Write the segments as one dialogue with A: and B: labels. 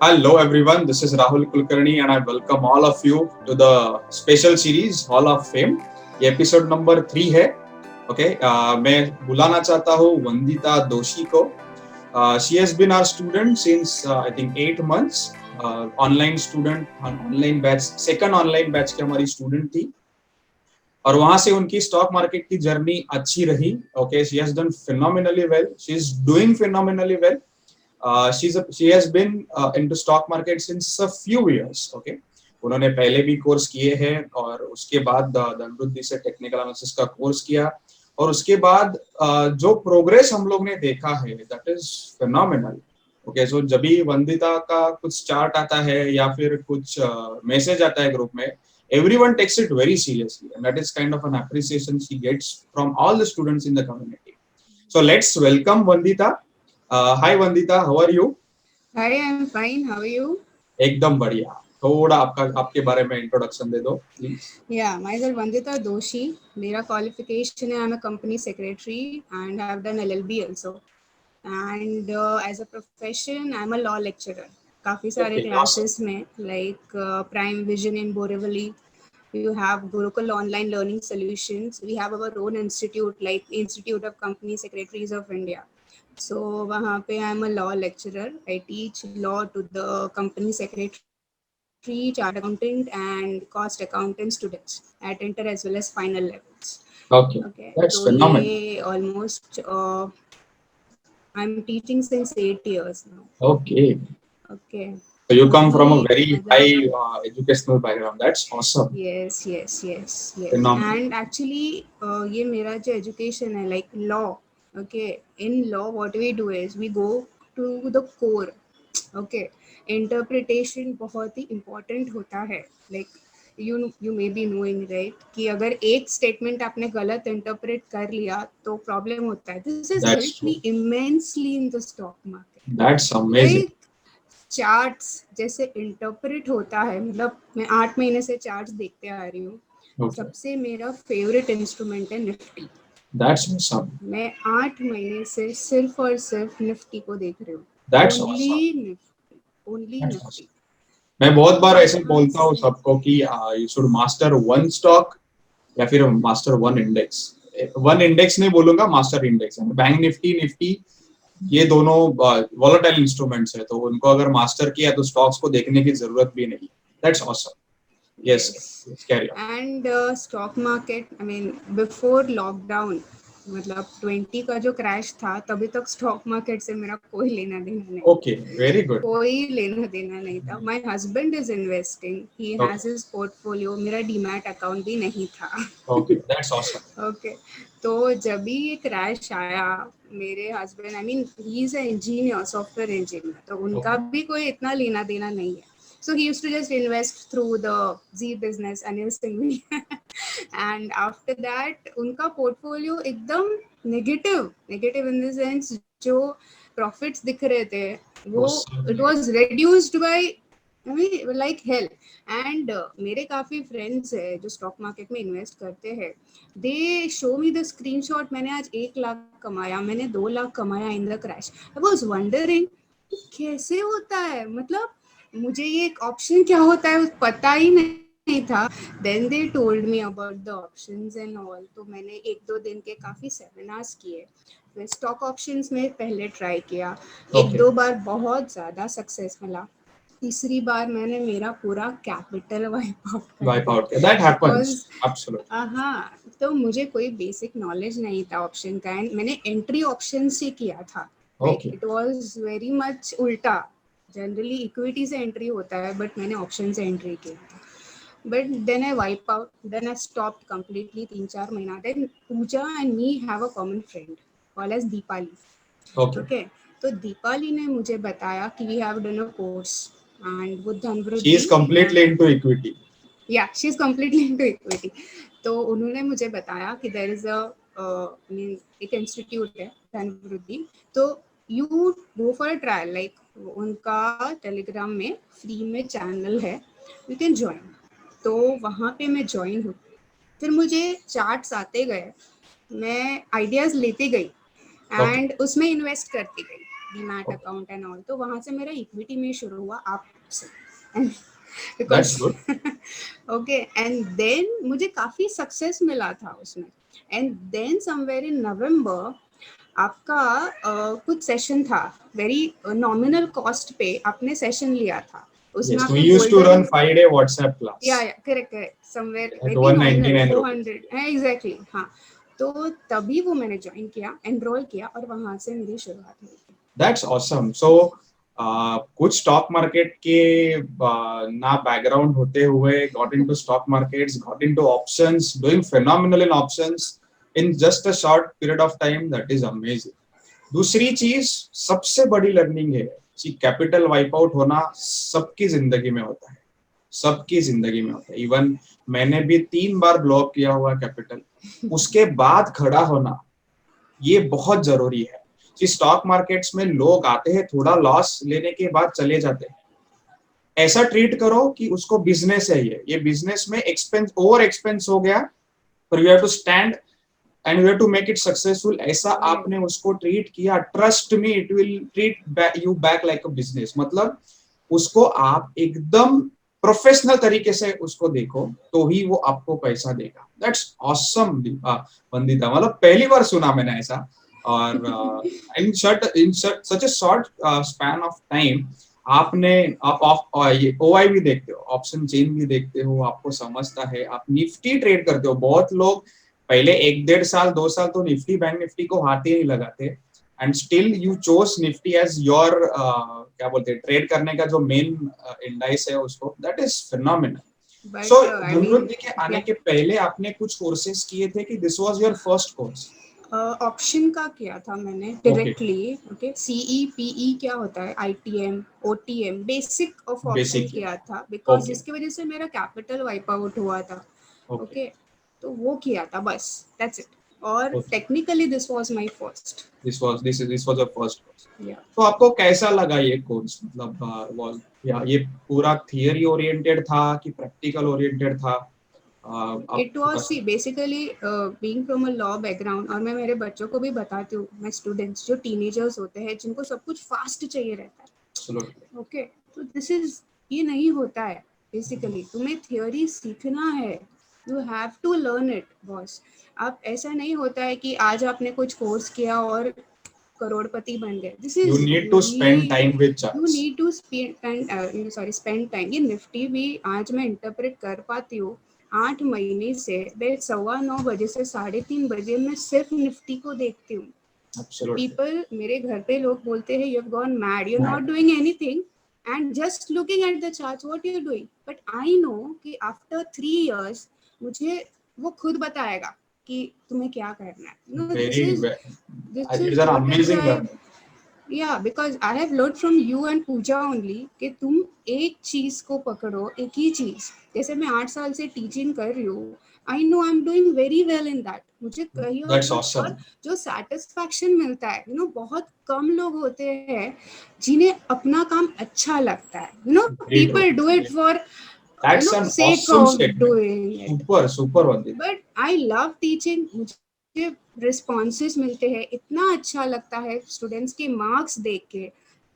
A: Hello everyone, this is Rahul Kulkarni and I welcome all of you to the special series Hall of Fame. ये episode number 3 है. Okay, मैं बुलाना चाहता हूँ वंदिता दोषी को. She has been our student since I think 8 months. Online student, online batch, second online batch की हमारी स्टूडेंट थी और वहां से उनकी स्टॉक मार्केट की जर्नी अच्छी रही. Okay, she has done phenomenally well, she is doing phenomenally well. She has been into stock market since a few years. Okay, उन्होंने पहले भी कोर्स किए हैं और उसके बाद धनवृद्धि से टेक्निकल एनालिसिस का कोर्स किया और उसके बाद जो प्रोग्रेस हम लोग ने देखा है दैट इज फिनोमिनल. ओके, सो जब भी वंदिता का कुछ चार्ट आता है या फिर कुछ मैसेज आता है ग्रुप में, everyone takes it very seriously and that is kind of an appreciation she gets from all the students in the community. So let's welcome Vandita. Hi Vandita, how are you?
B: Hi, I'm fine. How are you?
A: एकदम बढ़िया. थोड़ा आपके बारे में introduction दे दो please.
B: Yeah, myself Vandita Doshi. मेरा qualification है I'm a company secretary and I've done LLB also. And as a profession I'm a law lecturer. काफ़ी सारे
A: Okay, awesome.
B: classes में like Prime Vision in Borivali. You have Gurukul Online Learning Solutions. We have our own institute like Institute of Company Secretaries of India. So वहाँ पे I'm a law lecturer. I teach law to the company secretary, chartered accountant, and cost accountant students at inter as well as final levels.
A: Okay,
B: Okay, तो
A: that's phenomenal.
B: ये almost I'm teaching since 8 years now.
A: Okay,
B: Okay,
A: so you come from a
B: अभी
A: very
B: मतलब
A: high educational background. That's awesome.
B: yes
A: Phenomenal.
B: and actually ये मेरा जो education है like law. Okay, in law what we do is we go to the core. Okay, interpretation बहुत ही important होता है. Like you may be knowing right कि अगर एक statement आपने गलत interpret कर लिया तो problem होता है. This has
A: That's
B: helped me
A: true.
B: immensely in the stock market.
A: That's amazing.
B: Like charts जैसे इंटरप्रेट होता है, मतलब मैं 8 महीने से चार्ट्स देखते आ रही हूँ.
A: Okay,
B: सबसे मेरा फेवरेट इंस्ट्रूमेंट है निफ्टी.
A: that's awesome.
B: मैं 8 महीने से सिर्फ और सिर्फ निफ्टी को देख रही हूँ.
A: That's awesome.
B: Only Nifty, only
A: That's awesome.
B: Nifty.
A: मैं बहुत बार ऐसे
B: वहां
A: बोलता हूँ
B: से
A: सबको कि you should master one stock या फिर master one index. One index नहीं बोलूंगा, master index. Bank Nifty, Nifty, ये दोनों वॉलेटाइल इंस्ट्रूमेंट्स है तो उनको अगर मास्टर किया तो स्टॉक्स को देखने की जरूरत भी नहीं. That's awesome. Yes,
B: yes
A: carry on.
B: And stock market I mean before lockdown, मतलब 20 का जो क्रैश था तभी तक स्टॉक मार्केट से मेरा कोई लेना देना नहीं था.
A: Okay, very good.
B: कोई लेना देना नहीं था. My husband is investing, he
A: okay,
B: has his portfolio. मेरा डीमैट अकाउंट भी नहीं था.
A: Okay, that's awesome.
B: ओके, तो जब भी ये क्रैश आया, मेरे husband I mean he is a engineer, software engineer, तो उनका
A: ओके,
B: भी कोई इतना लेना देना नहीं है. So he used to just invest through the Z business, Anil Singhvi. And after that, उनका portfolio एकदम negative in the sense जो profits दिख रहे थे वो it was reduced by I mean like hell. And मेरे काफ़ी friends है जो stock market में invest करते हैं. They show me the screenshot. मैंने आज 1 लाख कमाया, मैंने 2 लाख कमाया in the crash. I was wondering कैसे होता है, मतलब मुझे ये एक ऑप्शन क्या होता है पता ही नहीं था. Then they told me about the options and all. तो मैंने 1-2 दिन के काफ़ी सेमिनार्स किए. फिर स्टॉक ऑप्शंस में पहले ट्राई किया, एक
A: ओके.
B: दो बार बहुत ज़्यादा सक्सेस मिला. तीसरी बार मैंने मेरा पूरा कैपिटल वाइप आउट कर
A: वाइप
B: दिया
A: out, that happens.
B: Because
A: absolutely.
B: हाँ, तो मुझे कोई बेसिक नॉलेज नहीं था ऑप्शन का एंड मैंने एंट्री ऑप्शन से किया था. Like
A: okay,
B: it was very much उल्टा. जनरली इक्विटी से एंट्री होता है बट मैंने ऑप्शन से एंट्री किया था. But then I wipe out, then I stopped completely 3-4 महीना. Then Pooja and me have a common friend call as Deepali.
A: Okay.
B: Okay, तो दीपाली ने मुझे बताया कि we have done a course and वो
A: she
B: Dhanvriddhi
A: is completely
B: and
A: into equity.
B: Yeah she is completely into equity. तो उन्होंने मुझे बताया कि देयर इज अ मीन एक इंस्टीट्यूट है धनवृद्धि, तो you go for a trial. Like उनका टेलीग्राम में फ्री में चैनल है, यू कैन ज्वाइन. तो वहाँ पे मैं ज्वाइन हुई. फिर मुझे चार्ट्स आते गए, मैं आइडियाज़ लेती गई
A: ओके,
B: एंड उसमें इन्वेस्ट करती गई. डीमैट अकाउंट एंड ऑल, तो वहां से मेरा इक्विटी में शुरू हुआ आपसे
A: That's
B: because
A: good.
B: Okay, and then मुझे काफी सक्सेस मिला था उसमें, and then somewhere in November आपका कुछ सेशन था, वेरी नॉमिनल कॉस्ट पे आपने सेशन लिया था, उसमें
A: Yes, we
B: आपने
A: used to run
B: golden,
A: 5-day WhatsApp class
B: या correct correct, somewhere
A: at
B: very nominal
A: 199 rupees.
B: 400 है एग्जैक्टली, हाँ, तो तभी वो मैंने ज्वाइन किया, एनरोल किया, और वहां से मेरी शुरुआत हुई।
A: That's awesome. So कुछ स्टॉक मार्केट के ना बैकग्राउंड होते हुए got into stock markets, got into options, doing phenomenal in options in just a short period of time. That is amazing. दूसरी चीज सबसे बड़ी लर्निंग है कि कैपिटल वाइप आउट होना सबकी जिंदगी में होता है, सबकी जिंदगी में होता है। इवन मैंने भी 3 बार ब्लॉक किया हुआ कैपिटल, उसके बाद खड़ा होना ये बहुत जरूरी है। कि स्टॉक मार्केट्स में लोग आते हैं, थोड़ा लॉस लेने के बाद चले जाते हैं, ऐसा ट्रीट करो कि उसको बिजनेस है, ये बिजनेस में एक्सपेंस, ओवर एक्सपेंस हो गया, पर you have to stand and you have to make it successful. ऐसा आपने उसको ट्रीट किया, trust me it will treat you back like a business. मतलब उसको आप एकदम प्रोफेशनल तरीके से उसको देखो तो ही वो आपको पैसा देगा। दैट्स ऑसम वंदिता, मतलब पहली बार सुना मैंने ऐसा। और in such a short span of time आपने आप ये ओआई भी देखते हो, ऑप्शन चेन भी देखते हो, आपको समझता है, आप निफ्टी ट्रेड करते हो। बहुत लोग पहले 1-1.5 साल 2 साल तो निफ्टी बैंक निफ्टी को हाथ ही नहीं लगाते, and still you choose Nifty as your क्या बोलते हैं ट्रेड करने का जो मेन इंडाइस है उसको। That is phenomenal. So Dhanrup ji के आने के पहले आपने कुछ कोर्सेज किए थे कि this was your first course?
B: Option का किया था मैंने डायरेक्टली। ओके, सीई पीई क्या होता है, ITM OTM, basic of option किया था, बिकॉज जिसकी वजह से मेरा कैपिटल वाइप आउट हुआ था। ओके, तो वो किया था बस, दैट्स इट। और technically this was my first,
A: this was your first course.
B: या
A: तो आपको कैसा लगा ये कोर्स? मतलब या ये पूरा थियरी ओरिएंटेड था कि प्रैक्टिकल ओरिएंटेड था?
B: It was, see basically being from a law background, और मैं मेरे बच्चों को भी बताती हूँ, मैं स्टूडेंट्स जो टीनेजर्स होते हैं जिनको सब कुछ फास्ट चाहिए रहता है, ओके, तो दिस इज, ये नहीं होता है। बेसिकली तुम्हें थियोरी सीखना है, you have to learn it boss. आप, ऐसा नहीं होता है कि आज आपने कुछ कोर्स किया और करोड़पति बन गए। This is,
A: you need to spend time with charts,
B: you need to spend time. ये निफ्टी भी आज मैं इंटरप्रेट कर पाती हूँ 8 महीने से, मैं 9:15 बजे से 3:30 बजे मैं सिर्फ निफ्टी को देखती हूँ। पीपल, मेरे घर पे लोग बोलते हैं you have gone mad, you are not doing anything and just looking at the charts, what you doing. But I know कि आफ्टर 3 years मुझे वो खुद बताएगा कि तुम्हें क्या करना है। No, this is what is yeah, because I have learned from you and Pooja only कि तुम एक चीज को पकड़ो, एक ही चीज। जैसे मैं 8 साल से टीचिंग कर रही हूँ, I know I'm doing very well in that। मुझे कहीं और कुछ और जो सेटिस्फैक्शन मिलता है, you know, बहुत कम लोग होते हैं जिन्हें अपना काम अच्छा लगता है। You know, people do it for
A: That's an awesome statement. Super Vandita.
B: But I love teaching. मुझे रिस्पॉन्सेस मिलते हैं, इतना अच्छा लगता है स्टूडेंट्स के मार्क्स देख के।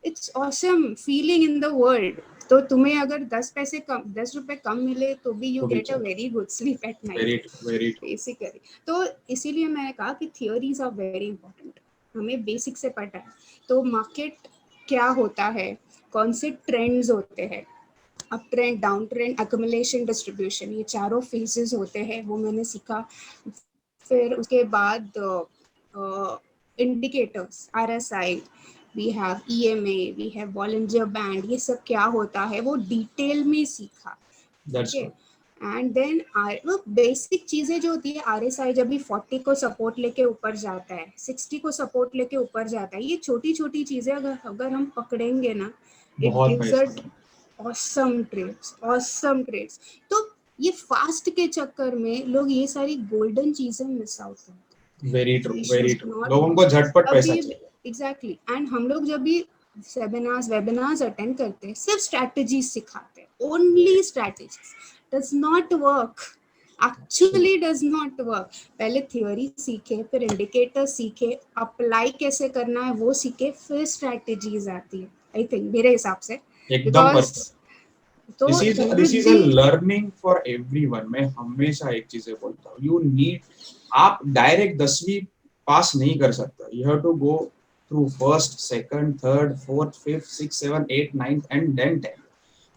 B: It's awesome feeling in the world. तो तुम्हें अगर 10 रुपए कम मिले तो भी you get a very good sleep at night basically. तो इसीलिए मैंने कहा कि थियोरीज आर वेरी इंपॉर्टेंट, हमें बेसिक से पता है तो मार्केट क्या होता है, कौन से ट्रेंड्स होते हैं, up trend, down trend, accumulation, distribution, ये चारों फेजेस होते हैं, वो मैंने सीखा। फिर उसके बाद indicators, RSI, we have EMA, we have Bollinger band, ये सब क्या होता है वो डिटेल में सीखा। एंड देन वो बेसिक चीजें जो होती है, RSI जब भी 40 को सपोर्ट लेके ऊपर जाता है, 60 को सपोर्ट लेके ऊपर जाता है, ये छोटी छोटी चीजें अगर हम पकड़ेंगे ना, it gives us awesome trades. तो ये फास्ट के चक्कर में लोग ये सारी गोल्डन चीजें मिस आउट करते हैं।
A: Very true. लोगों को झटपट पैसा चाहिए।
B: एग्जैक्टली। एंड हम लोग जब भी वेबिनार्स अटेंड करते हैं, सिर्फ स्ट्रैटेजीज सिखाते हैं, only strategies, does not work. Actually does not work. पहले थियोरी सीखे, फिर इंडिकेटर सीखे, अप्लाई कैसे करना है वो सीखे, फिर स्ट्रेटेजीज आती है, आई थिंक मेरे हिसाब से।
A: एकदम
B: बिकॉज
A: परफेक्ट।
B: तो
A: दिस
B: धनवृत
A: इज अ
B: जी,
A: लर्निंग फॉर एवरीवन। मैं हमेशा एक चीज बोलता हूँ, यू नीड, आप डायरेक्ट 10वीं पास नहीं कर सकते, you have to go through first, second, third, fourth, fifth, six, seven, eight, ninth and then 10th।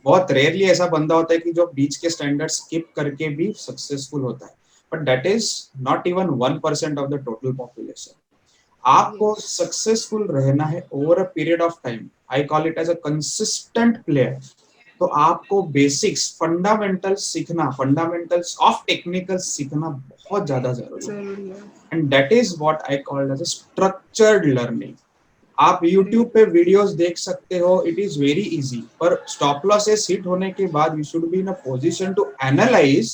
A: बहुत रेयरली ऐसा बंदा होता है कि जो बीच के स्टैंडर्ड स्किप करके भी सक्सेसफुल होता है, but that is not even 1% of the total population. आपको सक्सेसफुल रहना है over a period of time, I call it as a consistent player. तो आपको बेसिक्स, फंडामेंटल्स सीखना, फंडामेंटल्स ऑफ टेक्निकल सीखना बहुत ज्यादा जरूरी है।
B: जरूरी है।
A: And that is what I called as a structured learning. आप YouTube
B: Correct.
A: पे वीडियोस देख सकते हो, इट इज वेरी इजी, पर स्टॉप लॉसेस हिट होने के बाद you should be in a position to analyse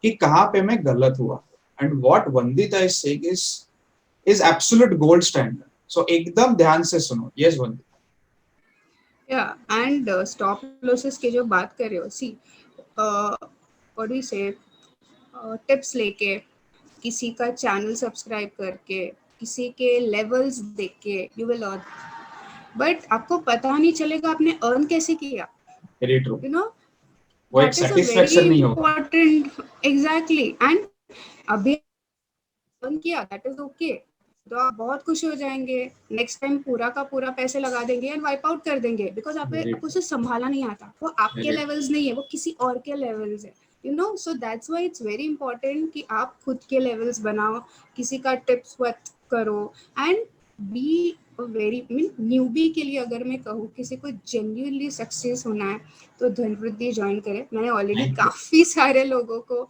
A: कि कहाँ पे मैं गलत हुआ। And what Vandita is saying is absolute gold standard. So एकदम ध्यान से सुनो। Yes Vandita.
B: Yeah and stop losses की जो बात कर रहे हो, सी व्हाट डू यू से, टिप्स लेके, किसी का चैनल सब्सक्राइब करके, किसी के लेवल्स देख के यू विल अर्न, बट आपको पता नहीं चलेगा आपने अर्न कैसे किया,
A: वेरी ट्रू।
B: You know.
A: वो एक
B: that is a very
A: satisfaction नहीं होगा।
B: Important, exactly. एंड अभी अर्न किया, दैट इज ओके, तो आप बहुत खुश हो जाएंगे, नेक्स्ट टाइम पूरा का पूरा पैसे लगा देंगे एंड वाइप आउट कर देंगे, बिकॉज
A: वेरी
B: आपको उसे संभाला नहीं आता, वो आपके
A: वेरी
B: लेवल्स नहीं है, वो किसी और के लेवल्स है, you know. So that's why it's very important कि आप खुद के लेवल्स बनाओ, किसी का टिप्स मत करो, and be very mean newbie के लिए अगर मैं कहूँ किसी को जेन्युइनली सक्सेस होना है तो धनवृद्धि ज्वाइन करे। मैंने ऑलरेडी
A: थैंक यू।
B: काफी सारे लोगों को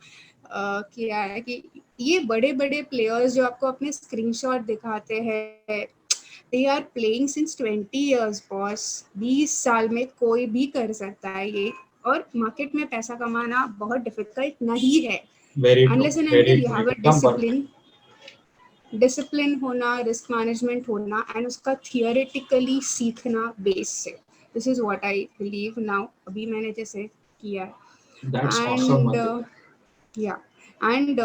B: किया है कि ये बड़े बड़े प्लेयर्स जो आपको अपने स्क्रीनशॉट दिखाते हैं, they are playing since 20 years boss. 20 साल में कोई भी कर सकता है ये, और मार्केट में पैसा कमाना बहुत डिफिकल्ट नहीं है,
A: very true,
B: unless and
A: very
B: until you
A: true,
B: have a
A: एकदम परफेक्ट।
B: डिसिप्लिन होना, रिस्क मैनेजमेंट होना, एंड उसका थियोरेटिकली सीखना बेस से। This is what I believe now, अभी मैंने जैसे किया
A: दैट्स
B: है।
A: Awesome
B: and
A: Vandita.
B: Yeah and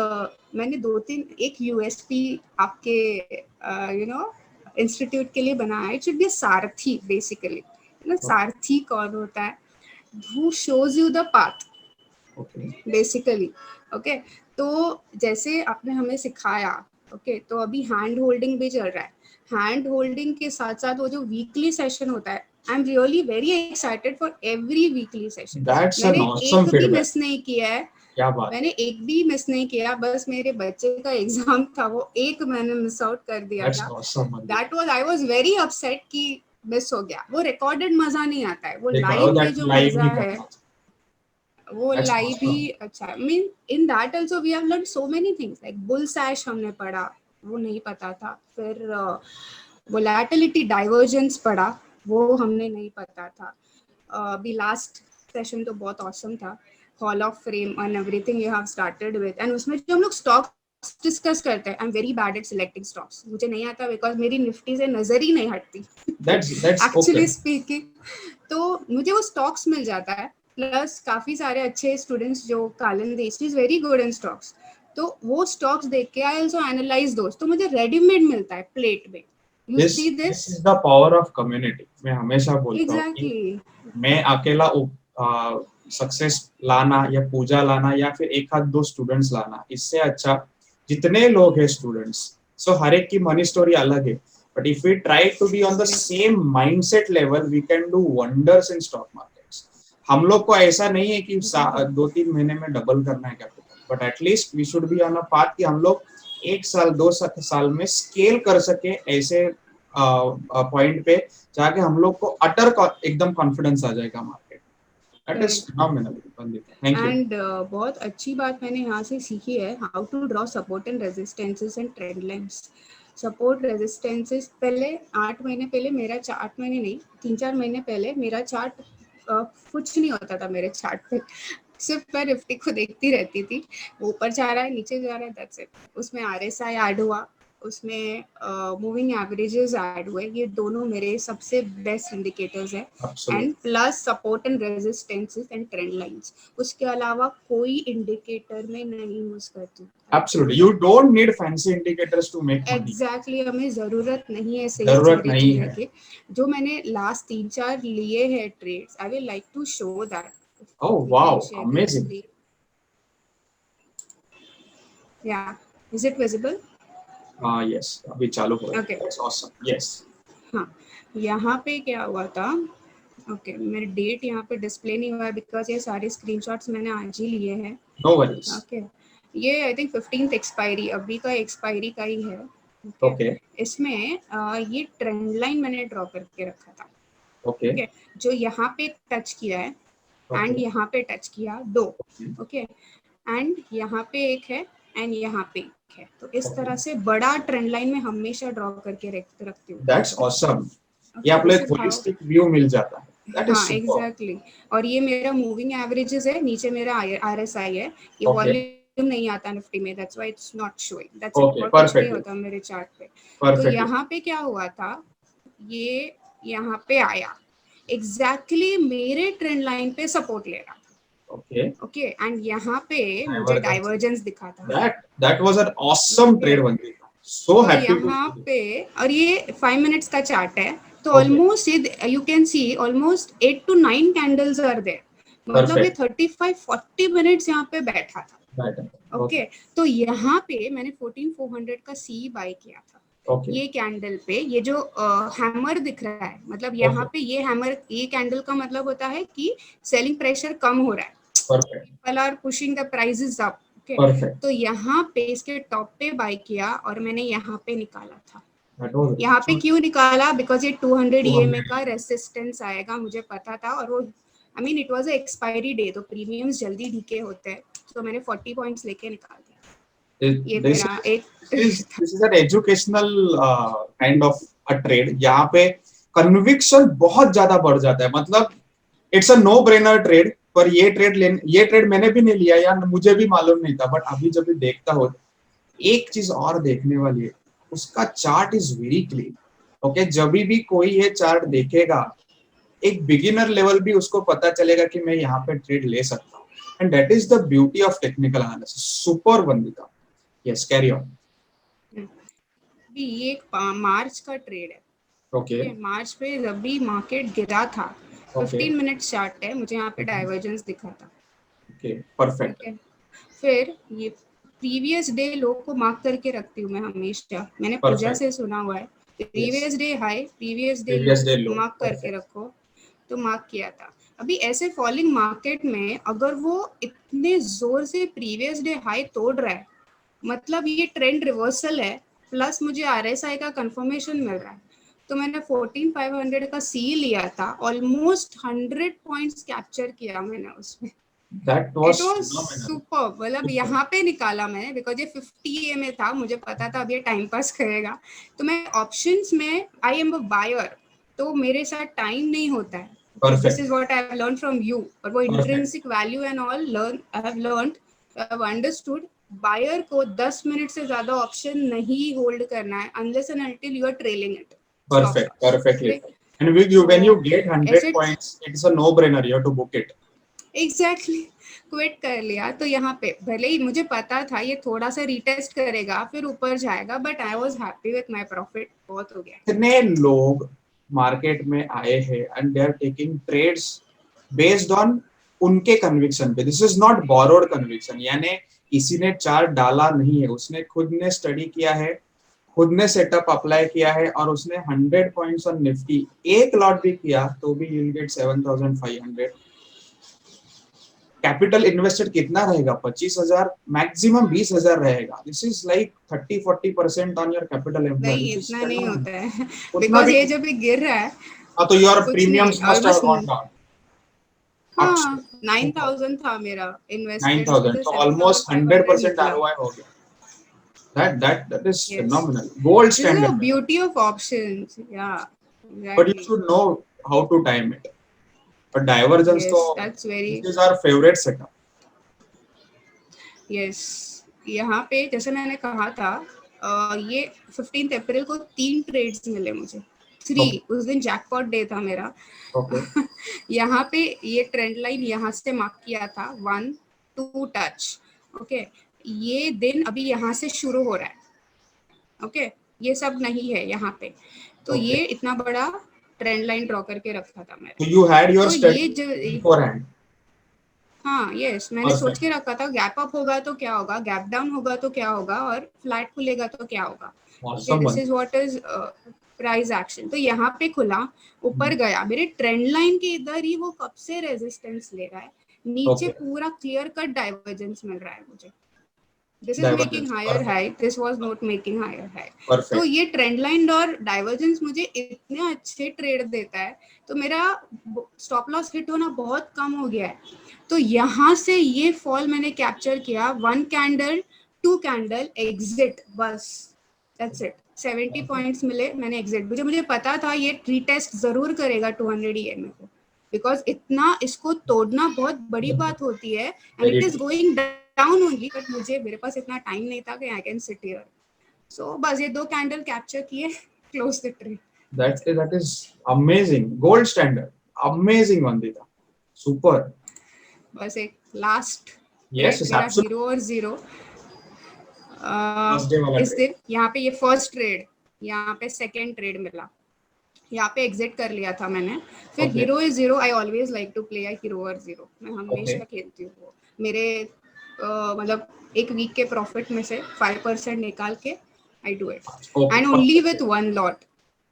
B: मैंने 2-3 एक यूएसपी आपके यू नो इंस्टीट्यूट के लिए बनाया है। It should be Sarathi basically, ना सारथी कौन होता है, who shows you the path
A: okay.
B: Basically. Okay, तो जैसे आपने हमें सिखाया, ओके, तो अभी हैंड होल्डिंग भी चल रहा है, हैंड होल्डिंग के साथ साथ वो जो वीकली सेशन होता है, I am really very excited for every weekly session.
A: That's an
B: मैंने
A: ऑसम
B: एक भी
A: फीडबैक।
B: मिस नहीं किया है,
A: क्या बात है।
B: मैंने एक भी मिस नहीं किया, बस मेरे बच्चे का एग्जाम था, वो एक मैंने मिस आउट कर दिया
A: दैट्स
B: था।
A: Awesome Vandita.
B: That was, I was very upset कि मिस हो गया। वो रिकॉर्डेड मजा नहीं आता है, वो
A: देखा, और
B: लाइव में
A: दैट
B: जो
A: लाइव
B: मजा
A: ही
B: है
A: करना था।
B: वो
A: दैट्स
B: लाइव
A: ऑसम।
B: ही अच्छा है। Mean in that also we have learn so many things, like bull sash हमने पढ़ा, वो नहीं पता था, फिर वोलेटिलिटी डाइवर्जेंस पढ़ा, वो हमने नहीं पता था। अभी लास्ट सेशन तो बहुत ऑसम था, hall of frame and everything you have started with, and उसमें जो हम लोग स्टॉक्स डिस्कस करते हैं, I am very bad at selecting stocks, मुझे नहीं आता बिकॉज मेरी निफ्टी से नजर ही नहीं हटती
A: दैट्स ओके।
B: Actually speaking. तो मुझे वो स्टॉक्स मिल जाता है, प्लस काफी सारे अच्छे स्टूडेंट्स जो Kalindi, she is very good in stocks, तो वो स्टॉक्स देख के आई आल्सो एनालाइज दोस्त, तो मुझे रेडीमेड मिलता है प्लेट में। You
A: this
B: see this,
A: this is the power of community. मैं हमेशा बोलता हूँ कि
B: एग्जैक्टली।
A: मैं अकेला सक्सेस लाना या पूजा लाना या फिर एक आध दो स्टूडेंट्स लाना, इससे अच्छा जितने लोग हैं स्टूडेंट्स, सो हर एक की मनी स्टोरी अलग है, but if we try to be on the same mindset level we can do wonders in stock markets. हम लोग को ऐसा नहीं है कि 2-3 महीने में डबल करना है capital, but at least we should be on a path कि हम लोग 1 साल 2 साल में स्केल कर सके ऐसे पॉइंट पे जाके हम लोग को अटर एकदम कॉन्फिडेंस आ जाएगा market. That is
B: correct.
A: Phenomenal Vandita, thank you.
B: And बहुत अच्छी बात मैंने यहाँ से सीखी है, how to draw support and resistances and trend lines. Support resistances पहले 8 महीने पहले मेरा 8 महीने नहीं, 3-4 महीने पहले मेरा चार्ट कुछ नहीं होता था मेरे चार्ट पे, सिर्फ मैं निफ्टी को देखती रहती थी, वो ऊपर जा रहा है नीचे जा रहा है, दैट्स इट। उसमें RSI ऐड हुआ, उसमें मूविंग एवरेजेस ऐड हुए, ये दोनों मेरे सबसे बेस्ट इंडिकेटर्स है। And plus support and resistances and trend lines, उसके अलावा कोई इंडिकेटर में नहीं यूज करती।
A: Absolutely, you don't need fancy indicators to make money.
B: Exactly, हमें जरूरत नहीं है सही
A: जरूरत
B: चीजें
A: नहीं
B: चुनने
A: है।
B: की। जो मैंने लास्ट 3-4 लिए हैं trades, I will like to show that.
A: Oh wow, amazing.
B: Yeah, is it visible?
A: Yes, अभी चालू हो रहा है।
B: Okay.
A: That's awesome. Yes.
B: हाँ, यहाँ पे क्या हुआ था, ओके मेरे डेट यहाँ पे डिस्प्ले नहीं हुआ है बिकॉज ये सारे स्क्रीनशॉट्स मैंने आज ही लिए हैं।
A: No worries.
B: ओके, ये आई थिंक 15th एक्सपायरी, अभी का एक्सपायरी का ही है।
A: Okay.
B: इसमें ये ट्रेंड लाइन मैंने ड्रॉ करके रखा था।
A: Okay.
B: ओके, जो यहाँ पे टच किया है एंड यहाँ पे टच किया, दो। ओके, एंड यहाँ पे एक है एंड यहाँ पे एक है। तो इस तरह से बड़ा ट्रेंड लाइन में हमेशा ड्रॉ करके रखती हूँ।
A: That's awesome. ये आपको एक होलिस्टिक व्यू मिल जाता है। That is
B: हाँ
A: super.
B: एग्जैक्टली। और ये मेरा मूविंग एवरेजेस है, नीचे मेरा RSI है। ये वॉल्यूम नहीं आता निफ्टी में, that's why it's not showing. That's it, और कुछ नहीं होता मेरे चार्ट पे। तो यहाँ पे क्या हुआ था, ये यहाँ पे आया एग्जैक्टली मेरे ट्रेंड लाइन पे सपोर्ट ले रहा था। ओके, एंड यहाँ पे मुझे डाइवर्जेंस दिखा था।
A: That was an awesome trade, Vandita. So happy.
B: यहाँ पे, और ये 5 मिनट्स का चार्ट है, तो almost you can see almost 8 to 9 candles are there. मतलब ये 35-40 मिनट्स यहाँ पे बैठा था। ओके, तो यहाँ पे मैंने 14,400 का सी बाय किया था। ये कैंडल पे ये जो हैमर दिख रहा है, मतलब यहाँ पे ये हैमर, ये कैंडल का मतलब होता है कि सेलिंग प्रेशर कम हो रहा है। People are pushing the prices up. Okay. तो यहाँ पे इसके टॉप पे बाय किया और मैंने यहाँ पे निकाला था। यहाँ पे क्यों निकाला, बिकॉज ये 200 EMA का रेसिस्टेंस आएगा, मुझे पता था। और वो I mean it was a expiry day, तो प्रीमियम्स जल्दी डीके होते हैं, तो मैंने 40 पॉइंट्स लेके निकाल दिया। ये मेरा एक
A: this is an educational kind of a trade. यहाँ पे कन्विक्शन बहुत ज्यादा बढ़ जाता है। मतलब it's a no brainer trade, पर ये ट्रेड मैंने भी नहीं लिया यार, मुझे भी मालूम नहीं था। बट अभी जब भी देखता हो, एक चीज और देखने वाली है, उसका chart is very clean. Okay, जब भी कोई ये चार्ट देखेगा, एक बिगिनर लेवल भी उसको पता चलेगा कि मैं यहाँ पे ट्रेड ले सकता हूँ। And that is the beauty of technical analysis. Super Vandita, yes carry on.
B: ये एक मार्च का ट्रेड है।
A: ओके,
B: मार्च पे जब भी मार्केट गिरा था, 15 मिनट चार्ट है, मुझे यहाँ पे डाइवर्जेंस दिखा था।
A: Okay, perfect.
B: फिर ये प्रीवियस डे लो को मार्क करके रखती हूँ मैं हमेशा, मैंने पूजा से सुना हुआ है, previous day high previous day लो मार्क करके रखो, तो मार्क किया था। अभी ऐसे फॉलिंग मार्केट में अगर वो इतने जोर से प्रीवियस डे हाई तोड़ रहा है, मतलब ये ट्रेंड रिवर्सल है, प्लस मुझे RSI का कंफर्मेशन मिल रहा है। तो मैंने 14,500 का सी लिया था, ऑलमोस्ट 100 पॉइंट्स कैप्चर किया मैंने उसमें।
A: That was
B: super. मतलब यहाँ पे निकाला मैंने, बिकॉज ये 50 EMA था, मुझे पता था अब ये टाइम पास करेगा। तो मैं ऑप्शंस में आई एम अ बायर, तो मेरे साथ टाइम नहीं होता है। This is what I have learn from you. और वो intrinsic value and all learn I have learned, I have understood. Buyer को 10 मिनट से ज्यादा ऑप्शन नहीं होल्ड करना है unless and until you are trailing it.
A: Perfectly. And when you get 100 points, it's a no-brainer. You have to book it.
B: Exactly. Quit कर लिया। तो यहाँ पे भले ही मुझे पता था ये थोड़ा सा रीटेस्ट करेगा फिर ऊपर जाएगा, but I was happy with my profit. बहुत हो गया।
A: कितने लोग मार्केट में आए हैं and they are taking trades based on उनके कन्विक्शन पे। This is not borrowed conviction, यानी किसी ने चार्ट डाला नहीं है, उसने खुद ने स्टडी किया है, खुद ने सेटअप अप्लाई किया है, और उसने 100 पॉइंट्स ऑन निफ्टी एक लॉट भी किया तो भी you will get 7,500। Capital invested कितना रहेगा? 25,000, मैक्सिमम 20,000 रहेगा। This is like 30-40% on your capital employed.
B: नहीं, इतना नहीं होता है बिकॉज़ ये जब भी गिर रहा है।
A: तो your premiums must have gone down.
B: हां, 9,000 था मेरा इन्वेस्टेड,
A: 9,000, तो ऑलमोस्ट 100% ROI हो गया। That is phenomenal. Gold standard.
B: This is the beauty of options. Yeah. Exactly.
A: But you should know how to time it. But divergence,
B: that's very.
A: This is our favorite setup.
B: Yes. यहाँ पे जैसे मैंने कहा था ये 15 अप्रैल को 3 trades मिले मुझे, 3। उस दिन जैकपॉट डे था मेरा। यहाँ पे ये ट्रेंड लाइन यहाँ से मार्क किया था 1 2 टच। ओके, ये दिन अभी यहाँ से शुरू हो रहा है। ओके, ये सब नहीं है यहाँ पे। तो ये इतना बड़ा ट्रेंड लाइन ड्रॉ करके रखा था मैंने।
A: So you had your
B: तो
A: study
B: ये
A: beforehand.
B: हाँ, यस, मैंने सोच के रखा था गैप अप होगा तो क्या होगा, गैप डाउन होगा तो क्या होगा, और फ्लैट खुलेगा तो क्या होगा। This is what is price action. तो यहाँ पे खुला, ऊपर गया, मेरे ट्रेंड लाइन के इधर ही वो कब से रेजिस्टेंस ले रहा है, नीचे पूरा क्लियर कट डाइवर्जेंस मिल रहा है मुझे। This is making higher high, this was not making higher high. तो ये ट्रेंड लाइन और डाइवर्जेंस मुझे इतने अच्छे ट्रेड देता है, तो मेरा स्टॉप लॉस हिट होना बहुत कम हो गया है। तो यहाँ से ये फॉल मैंने कैप्चर किया, 1 कैंडल 2 कैंडल एग्जिट, बस दैट्स इट। 70 पॉइंट्स मिले, मैंने एग्जिट। मुझे पता था ये रीटेस्ट जरूर करेगा 200 EMA को, बिकॉज इतना इसको तोड़ना बहुत बड़ी बात होती है, and it is going down only, but मेरे पास इतना टाइम नहीं था कि आई कैन सिट हियर। सो बस ये 2 कैंडल कैप्चर किए, close the trade.
A: That is amazing, gold standard, amazing Vandita, super।
B: बस एक लास्ट,
A: yes,
B: मेरा हीरो और जीरो। इस दिन यहाँ पे ये फर्स्ट ट्रेड, यहाँ पे सेकेंड ट्रेड मिला, यहाँ पे एग्जिट कर लिया था मैंने। फिर hero is zero, I always like to play hero और जीरो, मैं हमेशा खेलती हूँ। मेरे मतलब एक वीक के प्रॉफिट में से 5% निकाल के I do it, and only with 1 lot.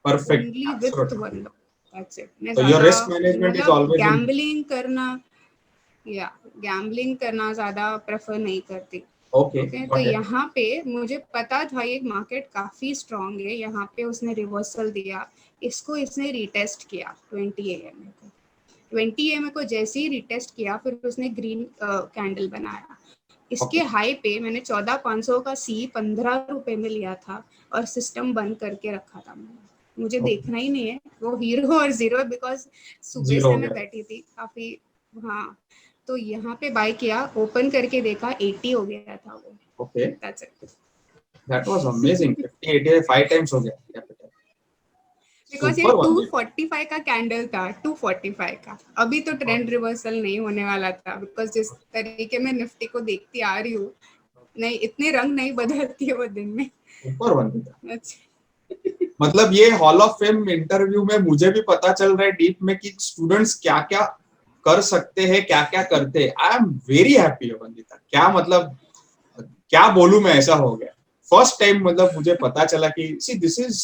A: Perfect,
B: only with 1 lot, that's it. मैं
A: so your risk management is always
B: gambling करना, या गैम्बलिंग करना ज्यादा प्रेफर नहीं करती।
A: okay,
B: तो यहाँ पे मुझे पता था ये मार्केट काफी स्ट्रांग है, यहाँ पे उसने रिवर्सल दिया, इसको इसने रिटेस्ट किया 20 AM को। 20 AM को जैसे ही रिटेस्ट किया, फिर उसने ग्रीन कैंडल बनाया। इसके हाई पे मैंने 14,500 का सी 15 रुपए में लिया था, और सिस्टम बंद करके रखा था मैंने। मुझे देखना ही नहीं है वो हीरो और जीरो, बिकॉज सुबह से मैं बैठी थी काफी। हाँ, तो यहाँ पे बाय किया, ओपन करके देखा 80 हो गया था वो।
A: Okay,
B: that's it,
A: that was amazing। 50 80 5 times हो गया कैपिटल,
B: बिकॉज ये 245 का कैंडल था, 245 का। अभी तो ट्रेंड रिवर्सल नहीं होने वाला था, बिकॉज जिस तरीके में निफ्टी को देखती आ रही हूँ, नहीं इतने रंग नहीं बदलती है वो दिन में।
A: ऊपर वंदिता, मतलब ये हॉल ऑफ फेम इंटरव्यू में मुझे भी पता चल रहा है डीप में कि स्टूडेंट्स क्या क्या कर सकते हैं, क्या क्या करते हैं। I am very happy Vandita, क्या मतलब क्या बोलूं मैं, ऐसा हो गया फर्स्ट टाइम। मतलब मुझे पता चला कि see this is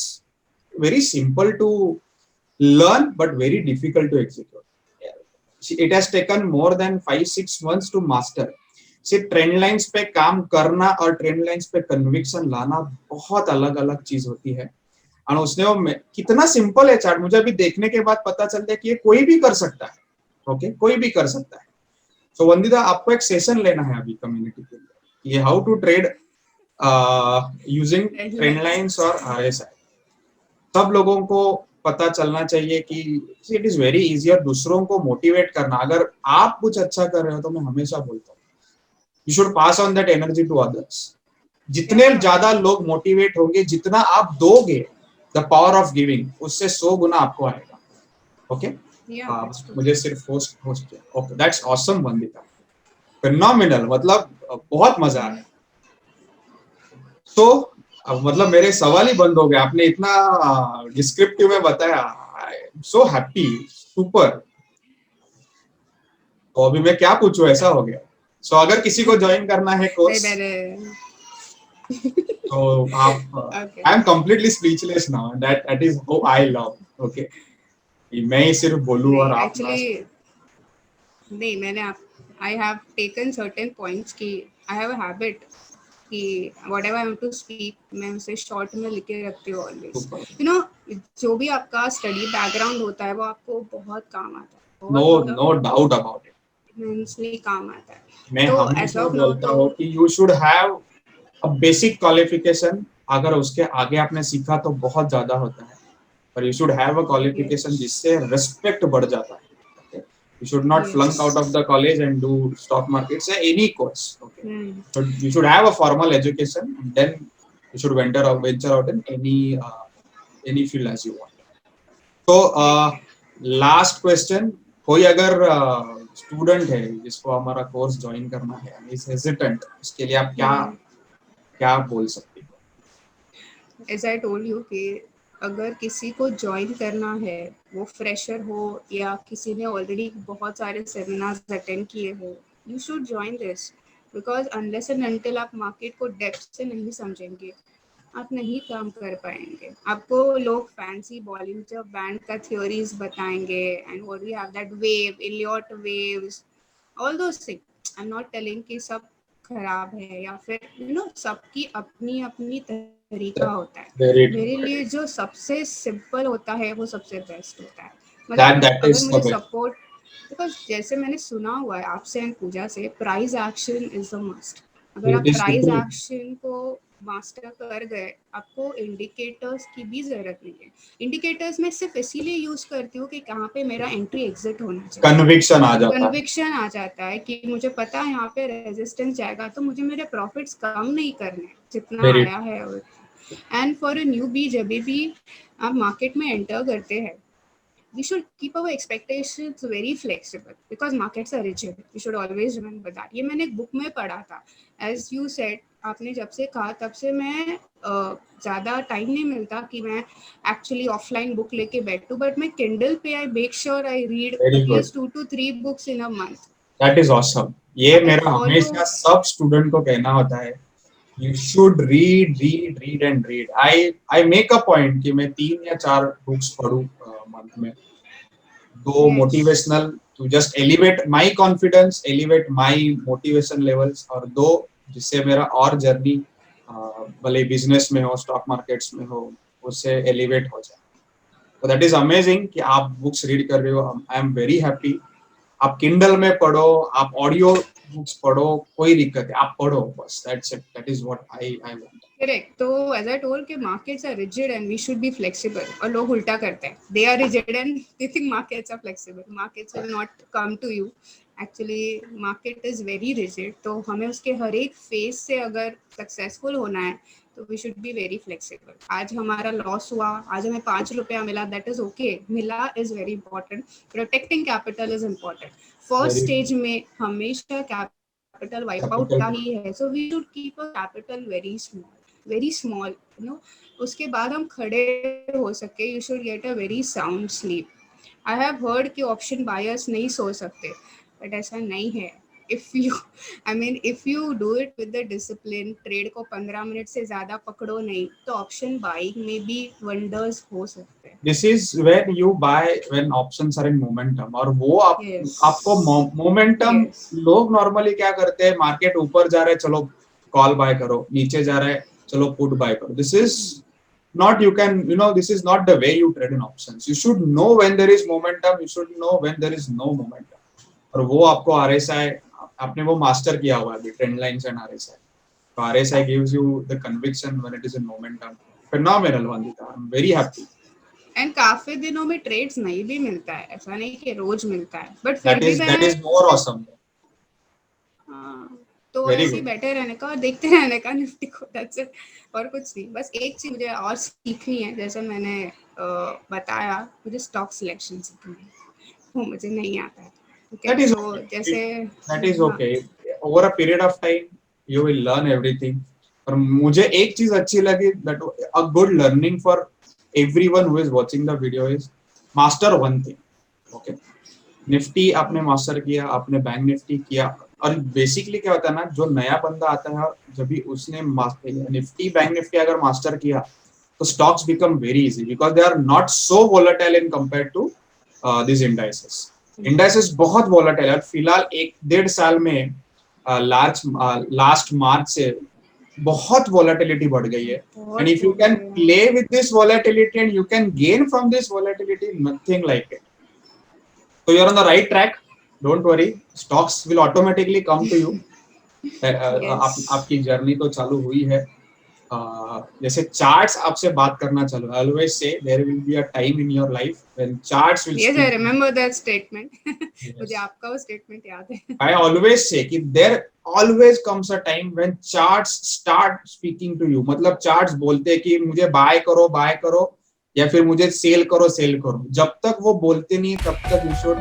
A: very simple to learn but very difficult to execute. It has taken more than 5-6 months to master. सिर्फ ट्रेंड लाइंस पे काम करना और ट्रेंड लाइंस पे कन्विक्शन लाना बहुत अलग अलग चीज होती है। और उसने वो कितना सिंपल है चार्ट, मुझे अभी देखने के बाद पता चलता है कि ये कोई भी कर सकता है। ओके, कोई भी कर सकता है। सो वंदिता, आपको एक सेशन लेना है अभी कम्युनिटी के लिए, ये how to trade using trend lines और RSI। सब लोगों को पता चलना चाहिए कि इट इज वेरी इजी, और दूसरों को मोटिवेट करना। अगर आप कुछ अच्छा कर रहे हो तो मैं हमेशा बोलता हूँ you should pass on that energy to others. जितने ज्यादा लोग मोटिवेट होंगे, जितना आप दोगे, द पावर ऑफ गिविंग, उससे 100 गुना आपको आएगा। ओके, मुझे सिर्फ होस्ट किया। Okay, that's awesome Vandita, phenomenal, मतलब बहुत मजा आया। तो अब मतलब मेरे सवाल ही बंद हो गए, आपने इतना डिस्क्रिप्टिव में बताया। So happy, super. तो अभी मैं क्या पूछूं, ऐसा हो गया। सो अगर किसी को ज्वाइन करना है कोर्स, तो आप, I am completely speechless now, that is how I love. Okay, मैं ही सिर्फ बोलूं और आप
B: एक्चुअली नहीं, मैंने I have taken certain points की आई हैव अ हैबिट कि whatever I have to speak, मैं उसे शॉर्ट में लिख के रखती हूँ ऑलवेज। यू नो, जो भी आपका स्टडी बैकग्राउंड होता है वो आपको बहुत काम आता है।
A: No doubt about it,
B: immensely काम आता है।
A: मैं हमेशा बोलता हूँ कि you should have a basic qualification. अगर उसके आगे आपने सीखा तो बहुत ज्यादा होता है, पर you should have a qualification जिससे रिस्पेक्ट बढ़ जाता है। You should not flunk out of the college and do stock markets or any course. Okay, so you should have a formal education, and then You should venture out in any field as you want. So last question, कोई अगर student है जिसको हमारा course join करना है, is hesitant, उसके लिए आप क्या बोल सकते हो?
B: As I told you कि अगर किसी को ज्वाइन करना है, वो फ्रेशर हो या किसी ने ऑलरेडी बहुत सारे सेमिनार्स अटेंड किए हो, you should join this, because unless and until आप मार्केट को डेप्थ से नहीं समझेंगे, आप नहीं काम कर पाएंगे। आपको लोग फैंसी बॉलिंजर बैंड का थ्योरीज बताएंगे and what we have that wave, Elliott waves, all those things. I am not telling कि सब खराब है या फिर सबकी अपनी अपनी तरीका होता है। मेरे लिए जो सबसे सिंपल होता है वो सबसे बेस्ट होता है। मतलब अगर मुझे सपोर्ट, बिकॉज जैसे मैंने सुना हुआ है आपसे एंड पूजा से, price action is the must. अगर आप प्राइस एक्शन को मास्टर कर गए, आपको इंडिकेटर्स की भी जरूरत नहीं है। इंडिकेटर्स मैं सिर्फ इसीलिए यूज करती हूँ कि कहाँ पे मेरा एंट्री एग्जिट होना चाहिए, कन्विक्शन आ जाता है कि मुझे पता है यहाँ पे रेजिस्टेंस जाएगा, तो मुझे मेरे प्रॉफिट्स कम नहीं करने जितना आया है। एंड फॉर अ न्यूबी, जब भी आप मार्केट में एंटर करते हैं, we should keep our expectations very flexible because markets are rigid. We should always remember that. ये मैंने एक बुक में पढ़ा था। As you said, आपने जब से कहा तब से मैं ज़्यादा टाइम नहीं मिलता कि मैं एक्चुअली ऑफलाइन बुक लेके बैठूं, बट मैं किंडल पे I make sure I read at least 2 to 3 books in a month.
A: That is awesome. ये मेरा हमेशा सब स्टूडेंट को कहना होता है, you should read and read. I make a point कि मैं 3 या 4 बुक्स पढूं मंथ में, 2 motivational to just elevate my confidence, elevate my motivation levels, और 2 जिससे मेरा और जर्नी भले बिजनेस में हो, स्टॉक मार्केट्स में हो, उससे एलिवेट हो जाए। तो दैट इज अमेजिंग कि आप बुक्स रीड कर रहे हो। I am very happy. आप किंडल में पढ़ो, आप ऑडियो बुक्स पढ़ो, कोई दिक्कत है, आप पढ़ो बस, that's it, that is what I want.
B: Correct. तो एज आई टोल्ड कि markets are rigid and we should be flexible, और लोग उल्टा करते हैं, they are rigid and they think markets are flexible. Markets will not come to you, actually market is very rigid. तो हमें उसके हर एक फेज से अगर सक्सेसफुल होना है तो we should be very flexible. आज हमारा लॉस हुआ, आज हमें 5 रुपया मिला, दैट इज ओके, मिला is very important. Protecting capital is important. First stage में हमेशा कैपिटल वाइप आउट का ही है, so we should keep a capital very small, उसके बाद हम खड़े हो सके। You should get a very sound sleep. I have heard कि ऑप्शन बायर्स नहीं सो सकते, बट ऐसा नहीं है। if you do it with the discipline, trade को 15 मिनट से ज्यादा पकड़ो नहीं, तो ऑप्शन बाइंग में भी वंडर्स हो सकते हैं।
A: This is when you buy when options are in momentum, और वो आपको मोमेंटम, लोग नॉर्मली क्या करते हैं, मार्केट ऊपर जा रहा है चलो कॉल बाय करो, नीचे जा रहा है चलो पुट बाय करो। This is not, this is not the way you trade in options. You should know when there is momentum, you should know when there is no momentum. और वो आपको RSI, आपने वो मास्टर किया हुआ है, trend lines and RSI। तो RSI gives you the conviction when it is in momentum. Phenomenal, Vandita. I'm very happy.
B: And काफी दिनों में ट्रेड्स नहीं भी मिलता है, ऐसा नहीं कि रोज मिलता है, बट फिर
A: भी that is more awesome.
B: तो ऐसे बैठे रहने का और देखते रहने का निफ्टी को, दैट्स इट, और कुछ नहीं। बस एक चीज मुझे और सीखनी है, जैसे मैंने बताया, मुझे स्टॉक सिलेक्शन सीखनी है, वो मुझे नहीं आता है।
A: That is okay. Over a period of time you will learn everything. और मुझे एक चीज अच्छी लगी, that a good learning for everyone who is watching the video is master one thing. Okay, Nifty आपने मास्टर किया, आपने बैंक निफ्टी किया, और बेसिकली क्या होता है ना, जो नया बंदा आता है, जब भी उसने निफ्टी बैंक निफ्टी अगर मास्टर किया, तो stocks become very easy because they are not so volatile in compare to this indices. Indices बहुत वोलेटाइल है, फिलहाल 1-1.5 साल में लास्ट मार्च से बहुत वोलेटिलिटी बढ़ गई है। And if you can play with this volatility and you can gain from this volatility, nothing like it. So you're on the right track. Don't worry. Stocks will automatically come to you. आपकी journey तो चालू हुई है। जैसे charts आपसे बात करना चालू, I always say there will be a time in your life when charts will
B: Yes, I
A: speak.
B: remember that statement.
A: Yes.
B: मुझे आपका वो statement याद है.
A: I always say कि there always comes a time when charts start speaking to you. मतलब charts बोलते हैं कि मुझे buy करो या फिर मुझे सेल करो. जब तक वो बोलते नहीं तब तक you should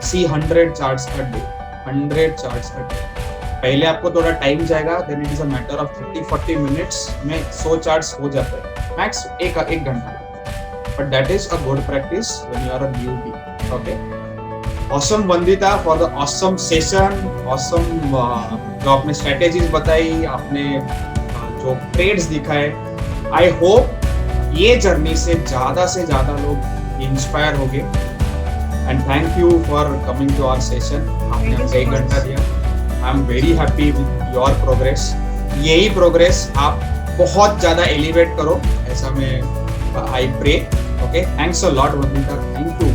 A: see 100 charts a day. 100 charts a day. पहले आपको थोड़ा टाइम जाएगा, then it is a matter of 30-40 minutes में 100 charts हो जाते हैं, max एक घंटा. But that is a good practice when you are a newbie. Okay. Awesome Vandita for the awesome session, awesome जो आपने strategies बताई, आपने जो trades दिखाए. I hope ये जर्नी से ज्यादा लोग इंस्पायर होंगे. And thank you for coming to our session. आपने हमसे 1 घंटा दिया. I am very happy with your progress. यही progress आप बहुत ज़्यादा elevate करो, ऐसा मैं I pray. Okay, thanks a lot Vandita. Thank you.